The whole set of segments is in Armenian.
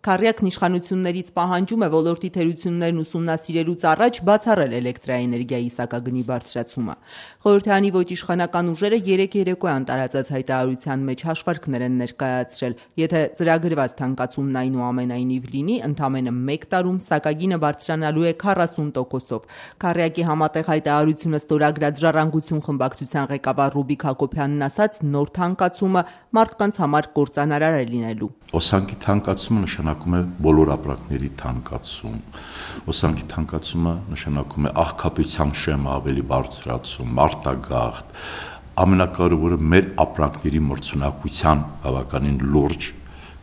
Քառյակն իշխանություններից պահանջում է ոլորտի թերություններն ուսումնասիրելուց առաջ բացառել էլեկտրաէներգիայի սակագնի բարձրացումը։ Խորհրդարանի ոչ իշխանական ուժերը երեկ երեկոյան տարածած հայտարարության մեջ հաշվարկներ են ներկայացրել։ Եթե ծրագրված թանկացումն այնուամենայնիվ լինի, ընդամենը 1 տարում սակագինը բարձրանալու է 40%-ով։ Քառյակի համատեղ հայտարարությունը ստորագրած Ժառանգություն խմբակցության ղեկավար Ռուբիկ Հակոբյանն ասաց, նոր թանկացումը մարդկանց համար կործանարար է լինելու։ Հոսանքի թանկացումը նշանակում է բոլոր ապրանքների թանկացում։ Հոսանքի թանկացումը նշանակում է աղքատության շեմը ավելի բարձրացում, մարտագաղթ, ամենակարևորը մեր ապրանքների մրցունակության բավականին լուրջ,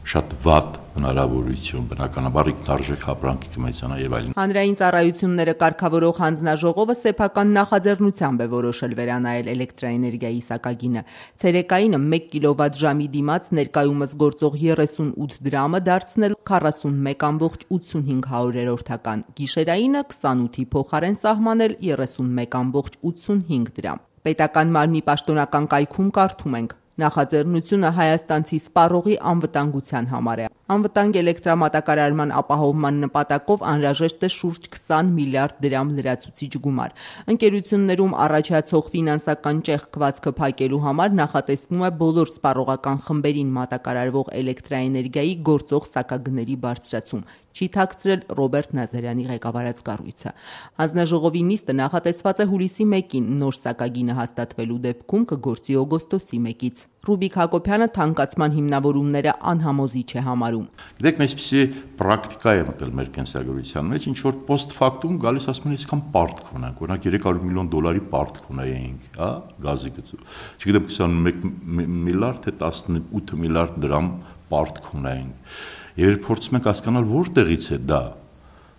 շատ վատ հնարավորություն, բնականաբար ինքնարժեք ապրանքի կմեծանա եւ այլն։ Հանրային ծառայությունները կարգավորող հանձնաժողովը սեփական նախաձեռնությամբ է որոշել վերանայել էլեկտրաէներգիայի սակագինը։ Ցերեկայինը 1 կիլովատժամի դիմաց ներկայումս գործող 38 դրամը դարձնել 41,85 գիշերայինը 28-ի փոխարեն սահմանել 31,85 դրամ։ Պետական մարմնի պաշտոնական կայքում կարդում ենք. Նախաձեռնությունը հայաստանցի սպառողի անվտանգության համար է։ Անվտանգ էլեկտրամատակարարման ապահովման նպատակով անհրաժեշտ է շուրջ 20 միլիարդ դրամ լրացուցիչ գումար։ Ընկերություններում առաջացող ֆինանսական ճեղքվածքը փակելու համար նախատեսվում է բոլոր սպառողական խմբերին մատակարարվող էլեկտրաէներգիայի գործող սակագների բարձրացում, չի թաքցրել Ռոբերտ Նազարյանի ղեկավարած կառույցը։ Հանձնաժողովի նիստը նախատեսված է հուլիսի 1-ին, նոր սակագինը հաստատվելու դեպքում կգործի օգոստոսի 1-ից։ Ռուբիկ Հակոբյանը թանկացման հիմնավորումները անհամոզիչ է համարում։ Գիտեք, մեզ պիսի պրակտիկա է մտել մեր կենսագրության մեջ, ինչ որ post factum գալիս ասում են, այսքան պարտք ունենք, օրինակ 300 միլիոն դոլարի պարտք ունեինք, հա, գազի գծու։ Չգիտեմ 21 միլիարդ թե 18 միլիարդ դրամ պարտք ունեինք։ Եվ փորձում ենք հասկանալ որտեղից է դա։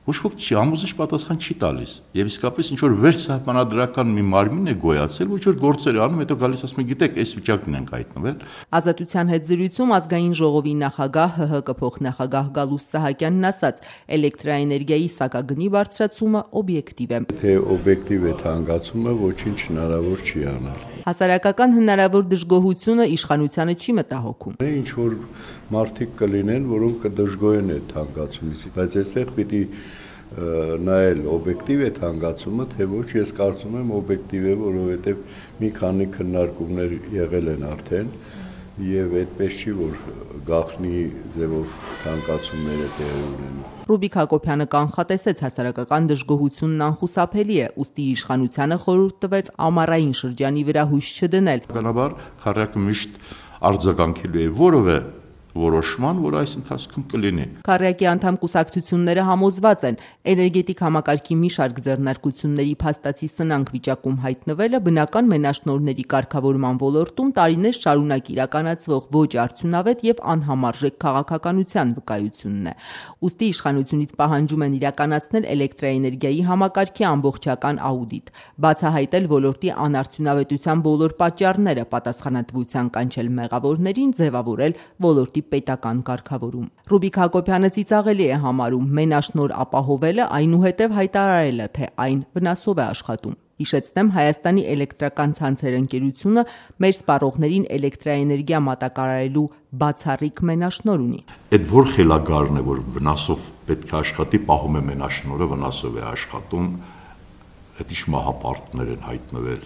Ոչ ոք չի, ամուսնիչ պատասխան չի տալիս։ Եվ իսկապես ինչ որ վերսահմանադրական մի մարմին է գոյացել, ոչ որ գործեր է անում, հետո գալիս ասում է, գիտեք, այս վիճակին ենք հայտնվել։ Ազատության հետ զրույցում ազգային ժողովի նախագահ ՀՀԿ փոխնախագահ Գալուստ Սահակյանն ասաց, էլեկտրաէներգիայի սակագնի բարձրացումը օբյեկտիվ է։ Թե օբյեկտիվ է թանկացումը, ոչինչ հնարավոր չի անել։ Հասարակական հնարավոր դժգոհությունը իշխանությանը չի մտահոգում։ Ինչ որ մարդիկ կլինեն, որոնք կդժգոհեն այդ թանկացումից, բայց այստեղ պիտի նայել օբյեկտիվ է թանկացումը, թե ոչ, ես կարծում եմ օբյեկտիվ է, որովհետև մի քանի քննարկումներ եղել են արդեն եւ այդպես չի, որ գաղտնի ձևով թանկացումները տեղի ունենան։ Ռուբիկ Հակոբյանը կանխատեսեց հասարակական դժգոհությունն անխուսափելի է, ուստի իշխանությանը խորհուրդ տվեց ամառային շրջանի վրա հույս չդնել։ Բնականաբար քառյակը միշտ արձագանքելու է որևէ որոշման, որ այս ընթացքում կլինի։ Քառյակի անդամ կուսակցությունները համոզված են, էներգետիկ համակարգի մի շարք ձեռնարկությունների փաստացի սնանկ վիճակում հայտնվելը բնական մենաշնորհների կարգավորման ոլորտում տարիներ շարունակ իրականացվող ոչ արդյունավետ եւ անհամարժեք քաղաքականության վկայությունն է։ Ուստի իշխանությունից պահանջում են իրականացնել էլեկտրաէներգիայի համակարգի ամբողջական աուդիտ, բացահայտել ոլորտի անարդյունավետության բոլոր պատճառները, պատասխանատվության կանչել մեղավորներին, ձևավորել ոլորտի պետական կարգավորում։ Ռուբիկ Հակոբյանը ծիծաղելի է համարում մենաշնորհ ապահովելը, այնուհետև հայտարարելը, թե այն վնասով է աշխատում։ Հիշեցնեմ, Հայաստանի էլեկտրական ցանցեր ընկերությունը մեր սպառողներին էլեկտրաէներգիա մատակարարելու բացառիկ մենաշնորհ ունի։ Այդ որ խելագարն է, որ վնասով պետք է աշխատի, պահում է մենաշնորհը, վնասով է աշխատում, այդ իշ մահապարտներ են հայտնվել